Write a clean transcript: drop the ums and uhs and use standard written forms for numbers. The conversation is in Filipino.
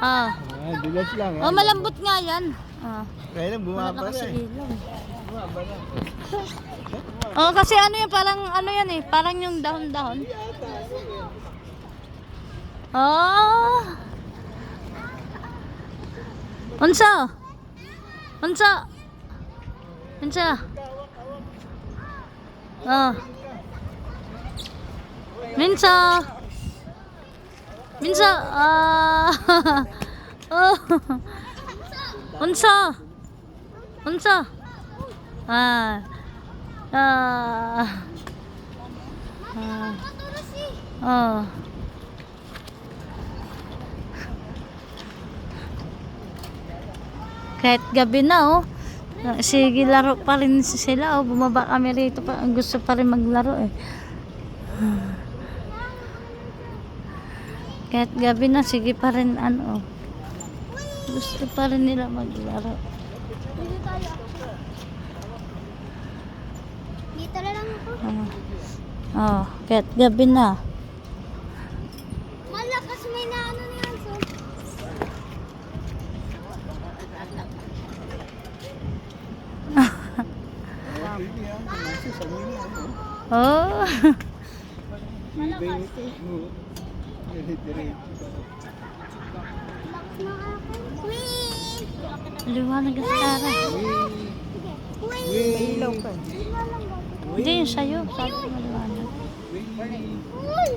Ah. Bigas lang. Oh, malambot nga yan. Ah. Kaya lang bumaba Kasi eh. ilaw. Oh, kasi ano yan, parang ano yan eh, parang yung dahon-dahon. Oh. Unsa? Unsa? Unsa? Oh. Minsa. Minsa. Ah. Oh. Unsa? Unsa? Ah. Ah. Ah. Oh. Kahit gabi na oh. Sige, laro pa rin sila oh. Bumaba kami rito pa. Gusto pa rin maglaro eh. Kahit gabi na, sige pa rin ano oh. Gusto pa rin nila maglaro. Dito na lang ako. Oh, kahit gabi na. Malakas may naano na yan. So. Oh. Liwanag ang tara. Ilaw ka. Hindi yung sayo. Sabi ko maliwanag. Uy!